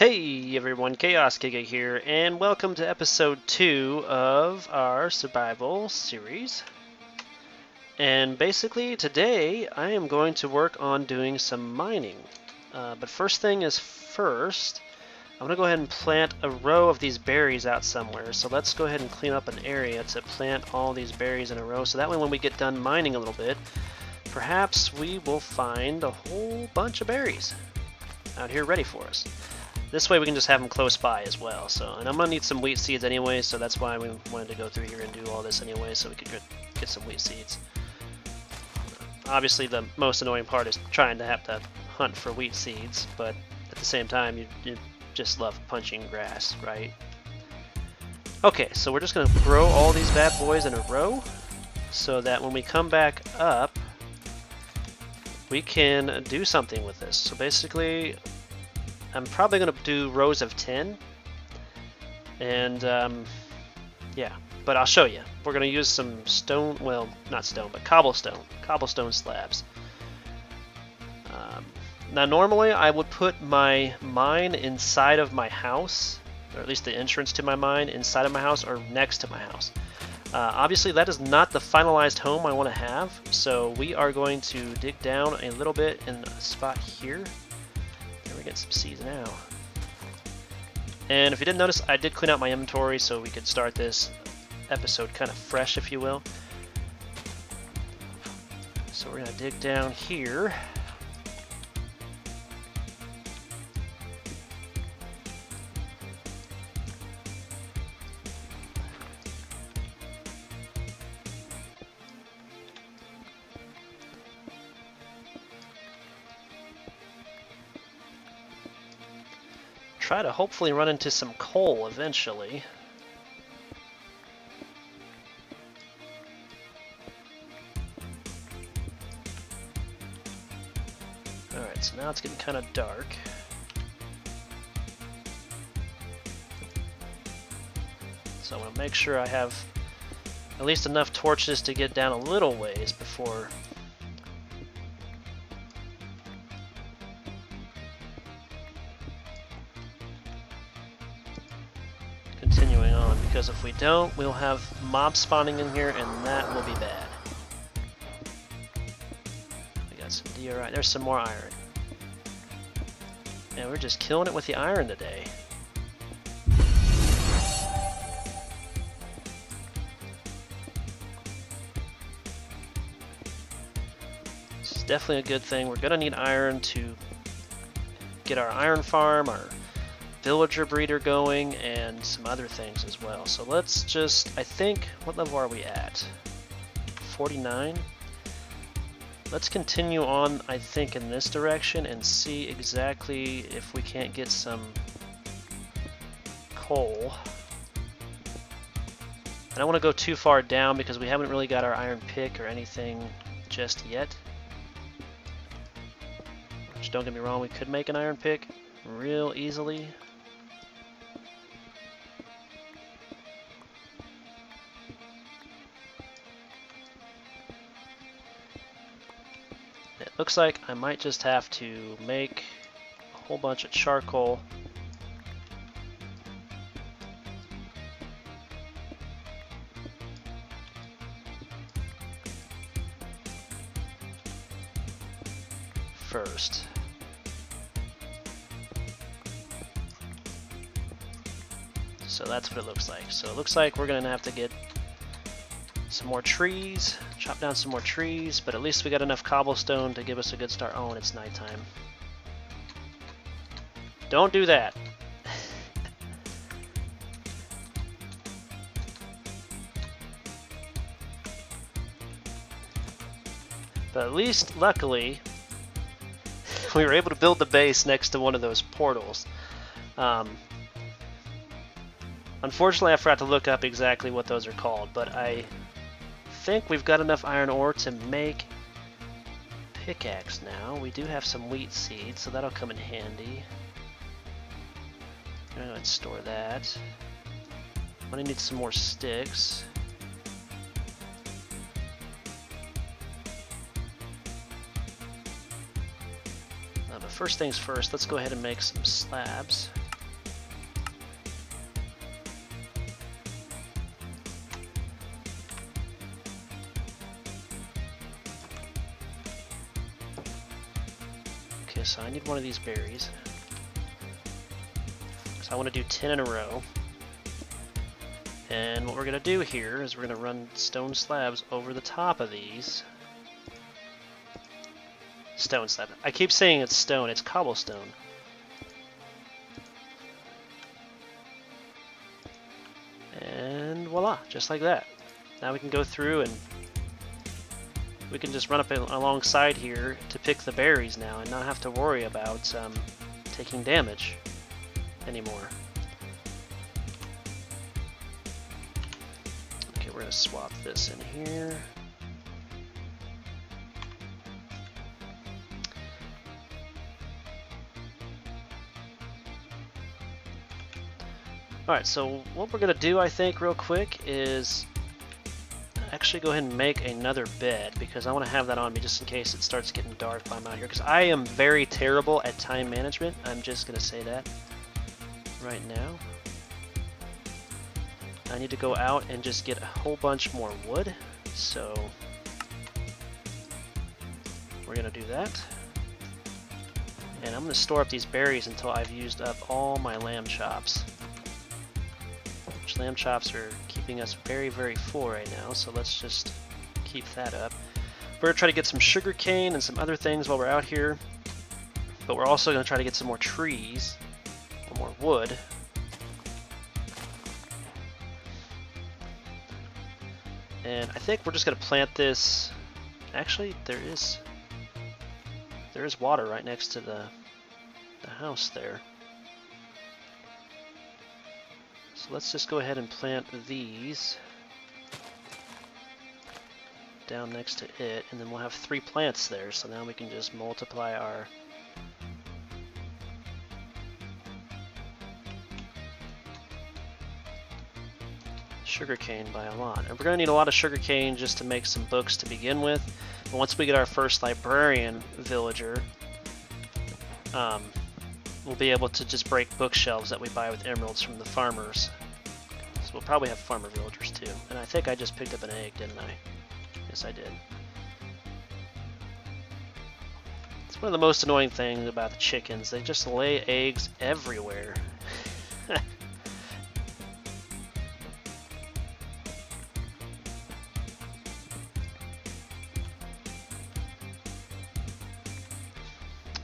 Hey everyone, Chaos Giga here, and welcome to episode 2 of our survival series. And basically today I am going to work on doing some mining. But first thing is first, I'm going to go ahead and plant a row of these berries out somewhere. So let's go ahead and clean up an area to plant all these berries in a row, so that way when we get done mining a little bit, perhaps we will find a whole bunch of berries out here ready for us. This way we can just have them close by as well. So, and I'm going to need some wheat seeds anyway, so that's why we wanted to go through here and do all this anyway, so we could get some wheat seeds. Obviously the most annoying part is trying to have to hunt for wheat seeds, but at the same time you just love punching grass, right? Okay, so we're just going to grow all these bad boys in a row, so that when we come back up, we can do something with this. So basically, I'm probably going to do rows of 10, and yeah, but I'll show you. We're going to use some stone, well, not stone, but cobblestone slabs. Now normally I would put my mine inside of my house, or at least the entrance to my mine inside of my house or next to my house. Obviously that is not the finalized home I want to have, so we are going to dig down a little bit in a spot here. We get some seeds now. And if you didn't notice, I did clean out my inventory so we could start this episode kind of fresh, if you will. So we're going to dig down here. Try to hopefully run into some coal eventually. Alright, so now it's getting kind of dark. So I want to make sure I have at least enough torches to get down a little ways before continuing on, because if we don't, we'll have mobs spawning in here and that will be bad. We got some DRI, there's some more iron. And we're just killing it with the iron today. This is definitely a good thing. We're gonna need iron to get our iron farm, our villager breeder going, and some other things as well. So let's just, I think, what level are we at? 49? Let's continue on, I think, in this direction and see exactly if we can't get some coal. I don't want to go too far down because we haven't really got our iron pick or anything just yet. Which, don't get me wrong, we could make an iron pick real easily. Looks like I might just have to make a whole bunch of charcoal. First. So that's what it looks like. So it looks like we're going to have to get some more trees, chop down some more trees, but at least we got enough cobblestone to give us a good start. Oh, and it's nighttime. Don't do that. But at least, luckily, we were able to build the base next to one of those portals. Unfortunately, I forgot to look up exactly what those are called, but I think we've got enough iron ore to make pickaxe now. We do have some wheat seeds, so that'll come in handy. I'm going to store that. I'm going to need some more sticks. But first things first, let's go ahead and make some slabs. Okay, so I need one of these berries. So I want to do 10 in a row. And what we're going to do here is we're going to run stone slabs over the top of these. Stone slab. I keep saying it's stone, it's cobblestone. And voila, just like that. Now we can go through and we can just run up alongside here to pick the berries now and not have to worry about taking damage anymore. Okay, we're going to swap this in here. Alright, so what we're going to do, I think, real quick is actually go ahead and make another bed, because I want to have that on me just in case it starts getting dark while I'm out here, because I am very terrible at time management. I'm just going to say that right now. I need to go out and just get a whole bunch more wood, so we're going to do that. And I'm going to store up these berries until I've used up all my lamb chops. Lamb chops are keeping us very, very full right now, so let's just keep that up. We're going to try to get some sugar cane and some other things while we're out here, but we're also going to try to get some more trees, or more wood. And I think we're just going to plant this. Actually, there is water right next to the house there. So let's just go ahead and plant these down next to it, and then we'll have 3 plants there, so now we can just multiply our sugarcane by a lot. And we're going to need a lot of sugarcane just to make some books to begin with. But once we get our first librarian villager, we'll be able to just break bookshelves that we buy with emeralds from the farmers. So we'll probably have farmer villagers too. And I think I just picked up an egg, didn't I? Yes, I did. It's one of the most annoying things about the chickens. They just lay eggs everywhere.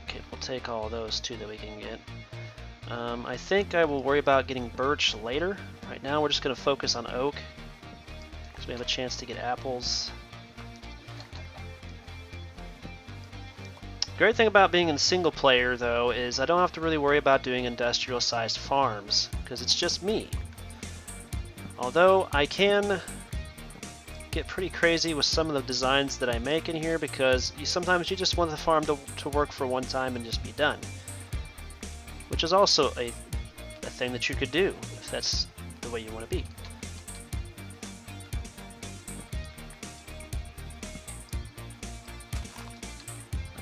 Okay, we'll take all those too that we can get. I think I will worry about getting birch later. Right now we're just going to focus on oak, because we have a chance to get apples. Great thing about being in single player, though, is I don't have to really worry about doing industrial sized farms, because it's just me. Although I can get pretty crazy with some of the designs that I make in here, because sometimes you just want the farm to work for one time and just be done. Which is also a thing that you could do, if that's the way you want to be.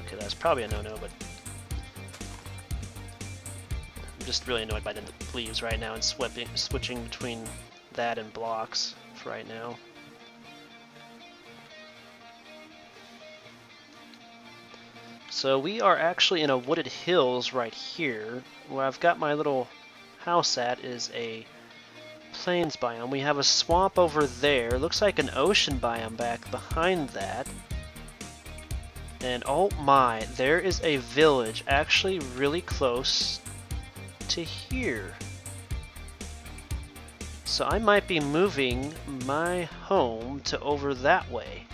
Okay, that's probably a no-no, but I'm just really annoyed by the leaves right now and switching between that and blocks for right now. So we are actually in a wooded hills right here. Where I've got my little house at is a plains biome. We have a swamp over there. Looks like an ocean biome back behind that. And oh my, there is a village actually really close to here. So I might be moving my home to over that way.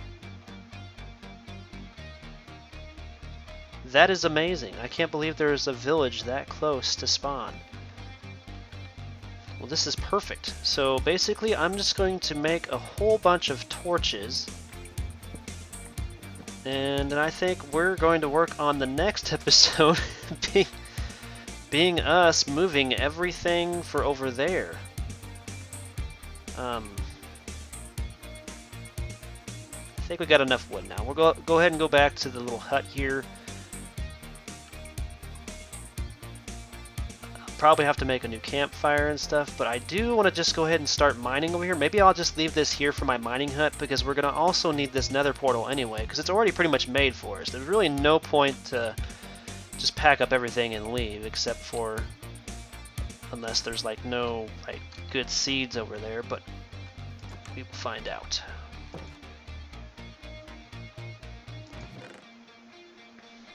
That is amazing. I can't believe there is a village that close to spawn. Well, this is perfect. So basically, I'm just going to make a whole bunch of torches. And then I think we're going to work on the next episode being us moving everything for over there. I think we got enough wood now. We'll go ahead and go back to the little hut here. Probably have to make a new campfire and stuff, but I do want to just go ahead and start mining over here. Maybe I'll just leave this here for my mining hut, because we're going to also need this nether portal anyway, because it's already pretty much made for us. There's really no point to just pack up everything and leave, except for unless there's like no like good seeds over there, but we will find out.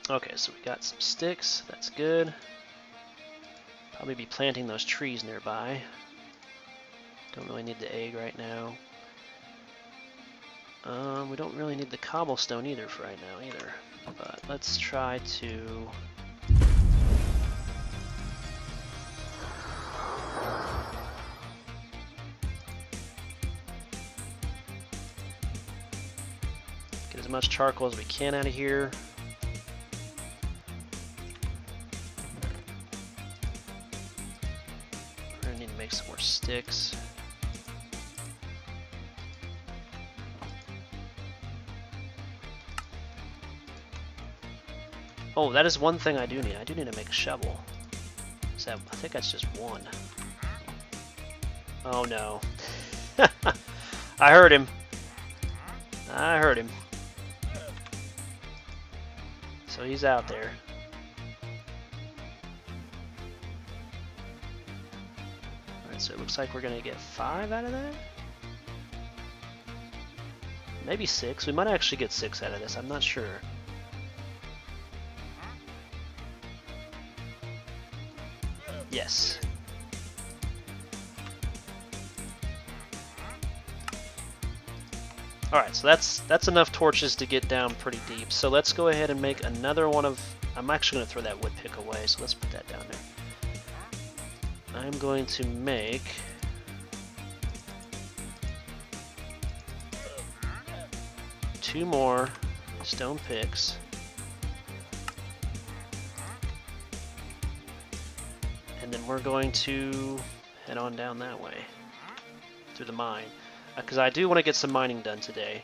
Okay, so we got some sticks, that's good. Probably be planting those trees nearby. Don't really need the egg right now. We don't really need the cobblestone either for right now either. But let's try to... get as much charcoal as we can out of here. We're gonna need to make some more sticks. Oh, that is one thing I do need. I do need to make a shovel. So I think that's just one. Oh no. I heard him. I heard him. So he's out there. Alright, so it looks like we're gonna get 5 out of that? Maybe 6. We might actually get 6 out of this, I'm not sure. Yes. Alright, so that's enough torches to get down pretty deep. So let's go ahead and make another one of... I'm actually going to throw that wood pick away, so let's put that down there. I'm going to make... two more stone picks. And then we're going to head on down that way through the mine, because I do want to get some mining done today.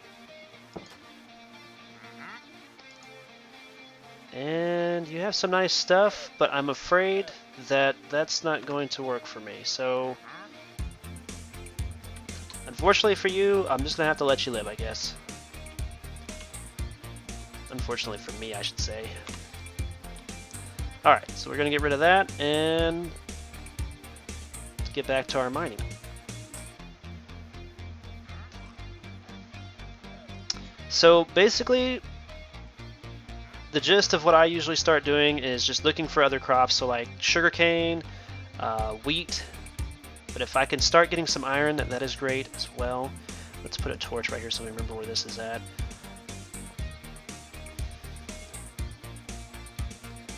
And you have some nice stuff, but I'm afraid that that's not going to work for me. So unfortunately for you, I'm just gonna have to let you live, I guess. Unfortunately for me, I should say. Alright, so we're going to get rid of that, and let's get back to our mining. So basically, the gist of what I usually start doing is just looking for other crops, so like sugarcane, wheat, but if I can start getting some iron, that is great as well. Let's put a torch right here so we remember where this is at.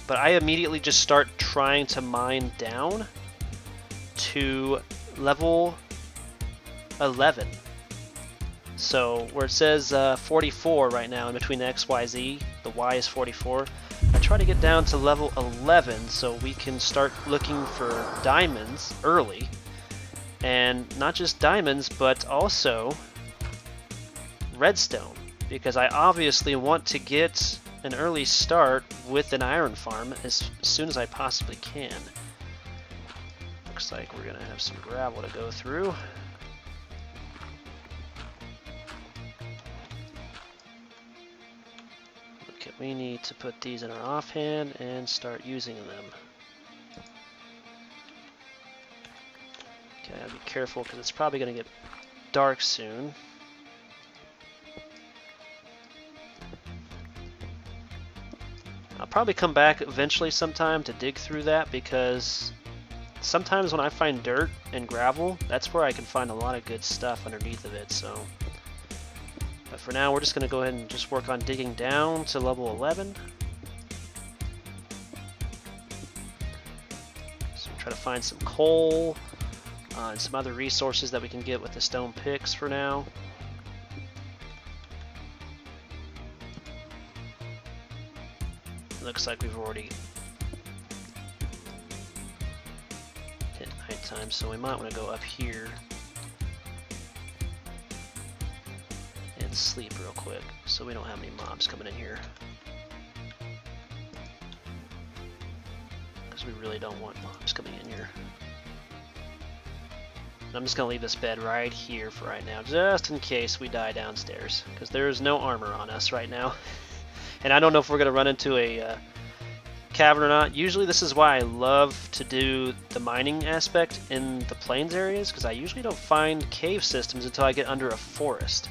But I immediately just start trying to mine down to level 11. So where it says 44 right now in between the X, Y, Z, the Y is 44. I try to get down to level 11 so we can start looking for diamonds early. And not just diamonds, but also redstone. Because I obviously want to get an early start with an iron farm as soon as I possibly can. Looks like we're gonna have some gravel to go through. Okay, we need to put these in our offhand and start using them. Okay, I'll be careful because it's probably gonna get dark soon. I'll probably come back eventually sometime to dig through that, because sometimes when I find dirt and gravel, that's where I can find a lot of good stuff underneath of it. So, but for now, we're just going to go ahead and just work on digging down to level 11. So try to find some coal and some other resources that we can get with the stone picks for now. Looks like we've already hit nighttime, so we might want to go up here and sleep real quick so we don't have any mobs coming in here, because we really don't want mobs coming in here. And I'm just going to leave this bed right here for right now, just in case we die downstairs, because there is no armor on us right now. And I don't know if we're going to run into a cavern or not. Usually this is why I love to do the mining aspect in the plains areas, because I usually don't find cave systems until I get under a forest.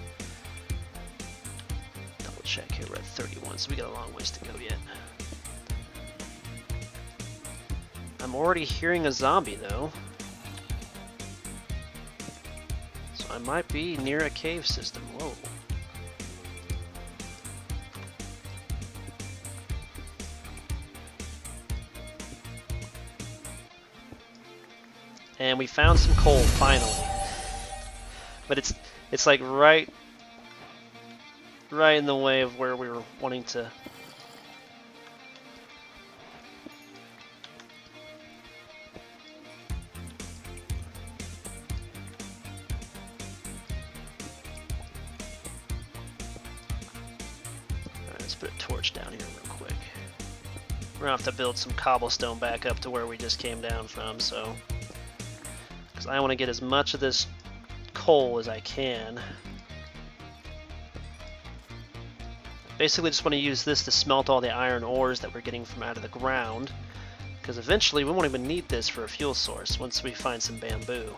Double check here, we're at 31, so we got a long ways to go yet. I'm already hearing a zombie though. So I might be near a cave system. Whoa. And we found some coal finally, but it's like right in the way of where we were wanting to. Alright, let's put a torch down here real quick. We're gonna have to build some cobblestone back up to where we just came down from, so. I want to get as much of this coal as I can. Basically just want to use this to smelt all the iron ores that we're getting from out of the ground, because eventually we won't even need this for a fuel source once we find some bamboo.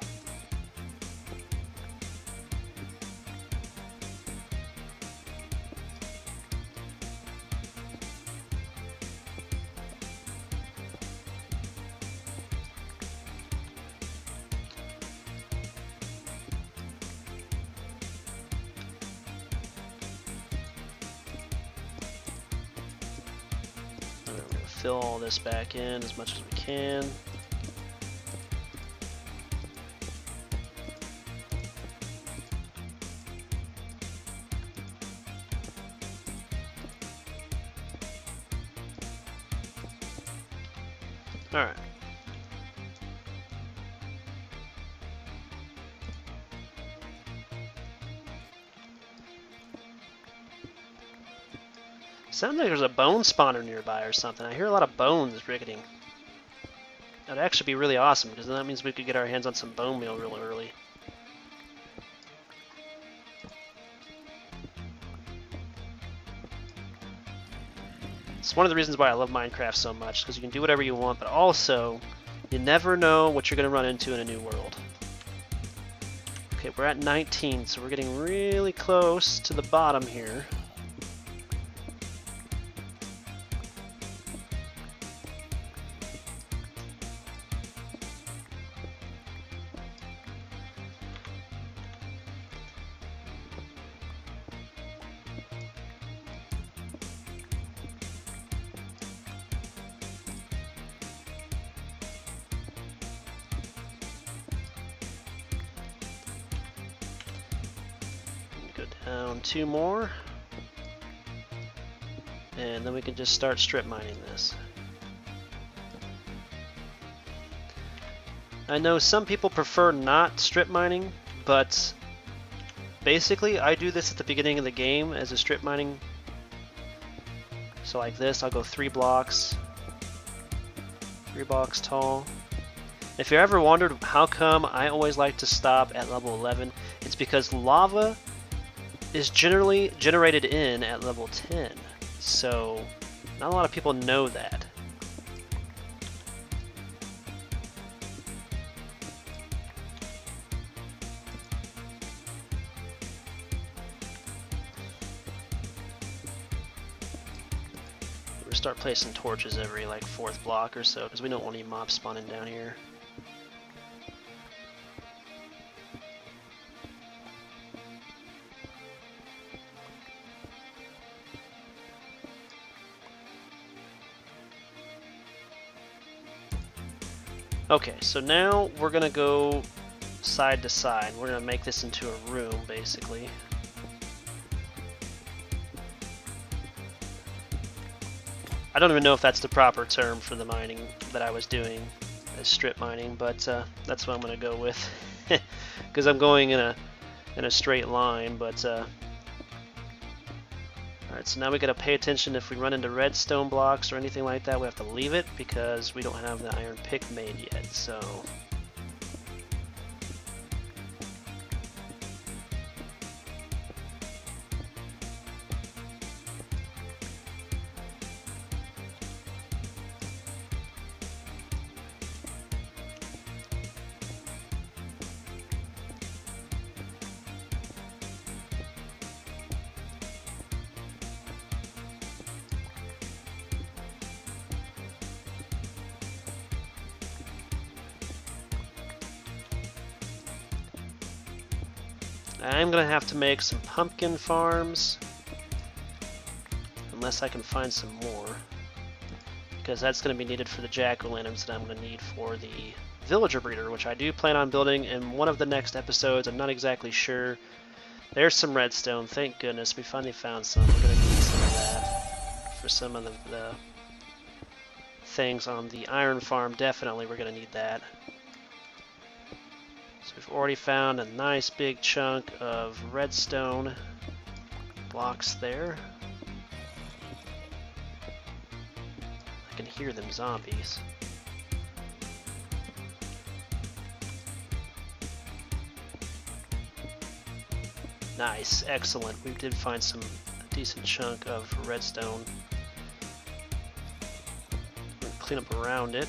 Fill all this back in as much as we can. All right. Sounds like there's a bone spawner nearby or something. I hear a lot of bones rickety. That'd actually be really awesome, because that means we could get our hands on some bone meal real early. It's one of the reasons why I love Minecraft so much, because you can do whatever you want, but also, you never know what you're going to run into in a new world. Okay, we're at 19, so we're getting really close to the bottom here. Down 2 more, and then we can just start strip mining this. I know some people prefer not strip mining, but basically I do this at the beginning of the game as a strip mining. So like this, I'll go 3 blocks tall. If you ever wondered how come I always like to stop at level 11, it's because lava is generally generated in at level 10, so not a lot of people know that. We'll start placing torches every like 4th block or so, because we don't want any mobs spawning down here. Okay, so now we're gonna go side to side. We're gonna make this into a room, basically. I don't even know if that's the proper term for the mining that I was doing, as strip mining, but that's what I'm gonna go with, because I'm going in a straight line. But alright, so now we gotta pay attention. If we run into redstone blocks or anything like that, we have to leave it because we don't have the iron pick made yet, so. I'm going to have to make some pumpkin farms, unless I can find some more, because that's going to be needed for the jack-o'-lanterns that I'm going to need for the villager breeder, which I do plan on building in one of the next episodes. I'm not exactly sure. There's some redstone. Thank goodness we finally found some. We're going to need some of that for some of the things on the iron farm. Definitely we're going to need that. So we've already found a nice big chunk of redstone blocks there. I can hear them zombies. Nice, excellent. We did find some decent chunk of redstone. We're gonna clean up around it.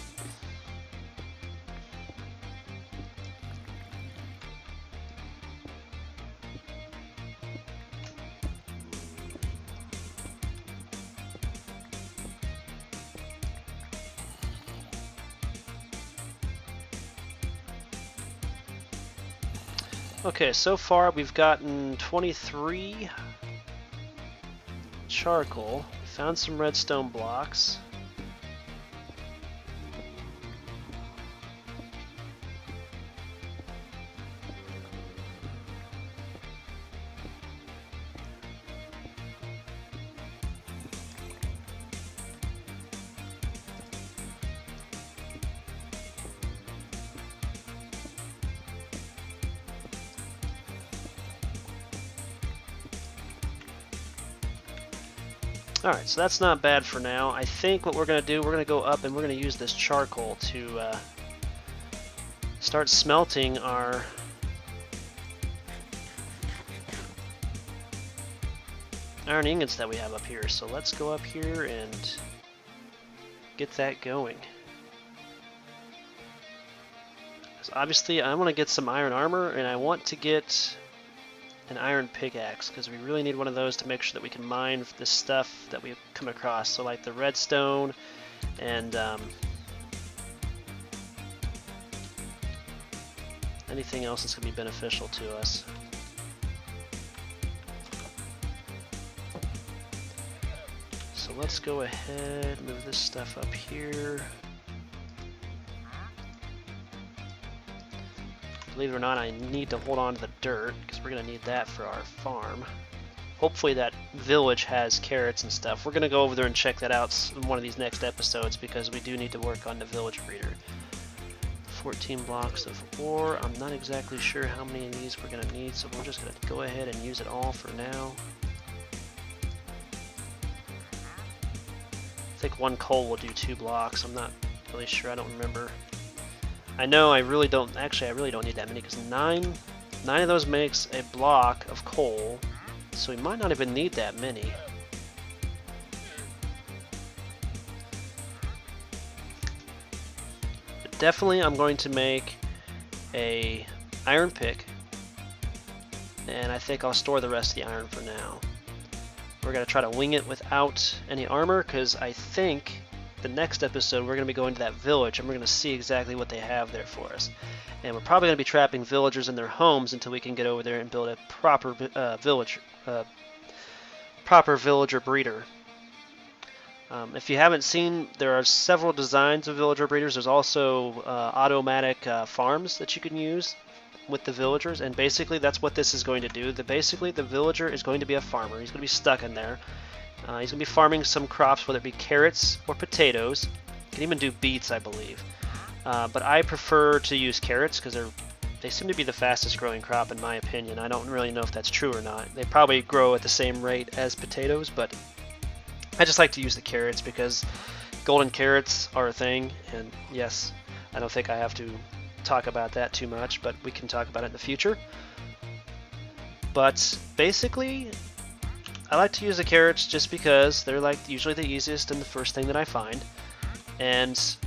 Okay, so far we've gotten 23 charcoal. We found some redstone blocks. Alright, so that's not bad for now. I think what we're going to do, we're going to go up and we're going to use this charcoal to start smelting our iron ingots that we have up here. So let's go up here and get that going. So obviously I want to get some iron armor, and I want to get an iron pickaxe, because we really need one of those to make sure that we can mine the stuff that we come across. So like the redstone and anything else that's going to be beneficial to us. So let's go ahead, move this stuff up here. Believe it or not, I need to hold on to the dirt, because we're going to need that for our farm. Hopefully that village has carrots and stuff. We're going to go over there and check that out in one of these next episodes, because we do need to work on the village breeder. 14 blocks of ore. I'm not exactly sure how many of these we're going to need, so we're just going to go ahead and use it all for now. I think one coal will do 2 blocks. I'm not really sure. I don't remember. I know I really don't need that many, because 9 of those makes a block of coal, so we might not even need that many. But definitely I'm going to make a iron pick, and I think I'll store the rest of the iron for now. We're going to try to wing it without any armor, because I think the next episode we're going to be going to that village and we're going to see exactly what they have there for us. And we're probably going to be trapping villagers in their homes until we can get over there and build a proper villager breeder. If you haven't seen, there are several designs of villager breeders. There's also automatic farms that you can use with the villagers, and basically that's what this is going to do. Basically the villager is going to be a farmer. He's going to be stuck in there. He's going to be farming some crops, whether it be carrots or potatoes. You can even do beets, I believe. But I prefer to use carrots, because they seem to be the fastest growing crop in my opinion. I don't really know if that's true or not. They probably grow at the same rate as potatoes, but I just like to use the carrots because golden carrots are a thing. And yes, I don't think I have to talk about that too much, but we can talk about it in the future. But basically, I like to use the carrots just because they're like usually the easiest and the first thing that I find, and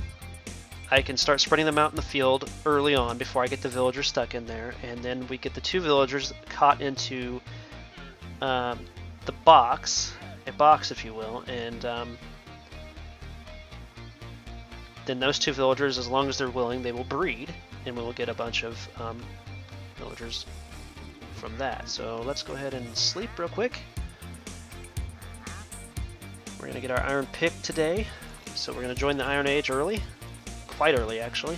I can start spreading them out in the field early on before I get the villagers stuck in there, and then we get the 2 villagers caught into the box, a box if you will, and then those 2 villagers, as long as they're willing, they will breed, and we will get a bunch of villagers from that. So let's go ahead and sleep real quick. We're going to get our iron pick today. So we're going to join the Iron Age early. Quite early, actually.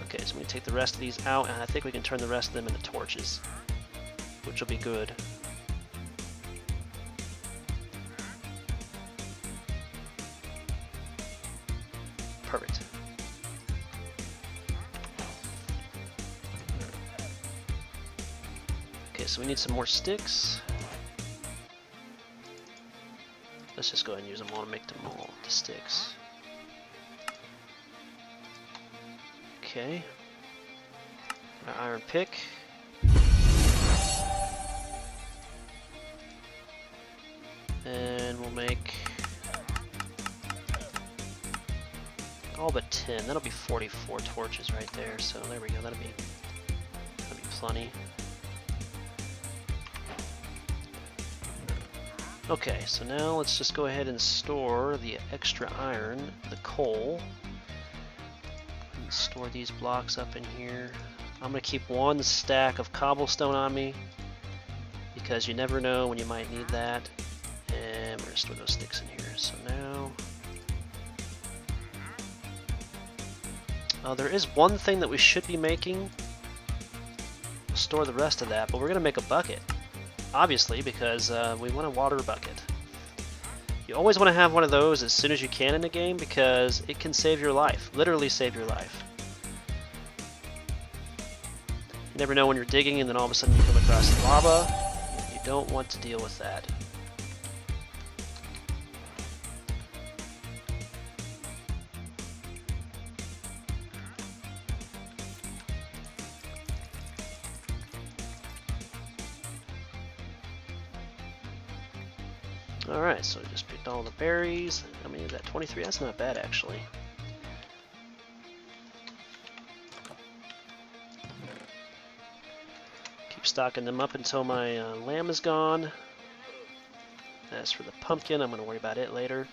Okay, so we can take the rest of these out, and I think we can turn the rest of them into torches, which will be good. Perfect. Okay, so we need some more sticks. Let's just go ahead and use them all to make them all to sticks. Okay. Our iron pick. And we'll make all but 10. That'll be 44 torches right there. So there we go. That'll be plenty. Okay, so now let's just go ahead and store the extra iron, the coal. And store these blocks up in here. I'm going to keep one stack of cobblestone on me because you never know when you might need that. And we're going to store those sticks in here. So now there is one thing that we should be making. We'll store the rest of that, but we're going to make a bucket. Obviously, because we want a water bucket. You always want to have one of those as soon as you can in the game because it can save your life. Literally save your life. You never know when you're digging and then all of a sudden you come across lava. You don't want to deal with that. Alright, so I just picked all the berries. How many is that? 23? That's not bad, actually. Keep stocking them up until my lamb is gone. As for the pumpkin, I'm going to worry about it later.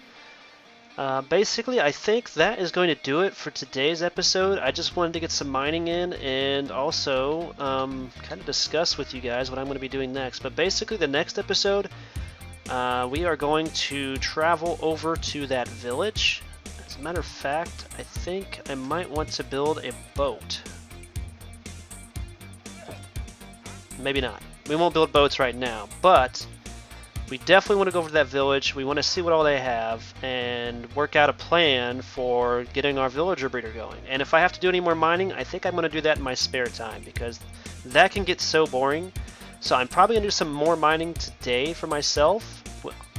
Basically, I think that is going to do it for today's episode. I just wanted to get some mining in and also kind of discuss with you guys what I'm going to be doing next. But basically, the next episode, we are going to travel over to that village. As a matter of fact, I think I might want to build a boat. Maybe not. We won't build boats right now, but we definitely want to go over to that village. We want to see what all they have and work out a plan for getting our villager breeder going. And if I have to do any more mining, I think I'm going to do that in my spare time because that can get so boring. So I'm probably going to do some more mining today for myself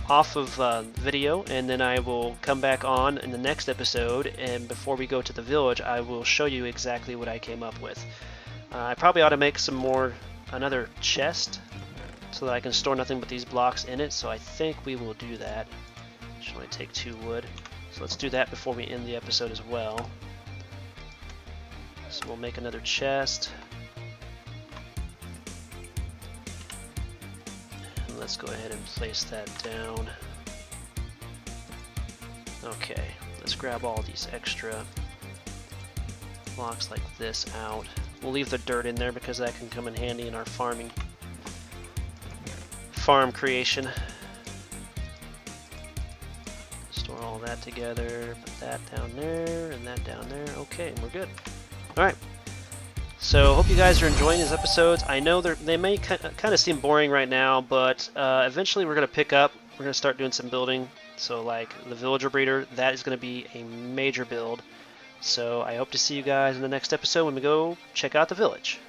off of video, and then I will come back on in the next episode, and before we go to the village I will show you exactly what I came up with. I probably ought to make another chest so that I can store nothing but these blocks in it, so I think we will do that. Should only take 2 wood. So let's do that before we end the episode as well. So we'll make another chest. And let's go ahead and place that down. Okay, let's grab all these extra blocks like this out. We'll leave the dirt in there because that can come in handy in our farm creation. Store all that together, put that down there, and that down there. Okay, and we're good. Alright. So, hope you guys are enjoying these episodes. I know they may kind of seem boring right now, but eventually we're going to pick up. We're going to start doing some building. So, like the villager breeder, that is going to be a major build. So, I hope to see you guys in the next episode when we go check out the village.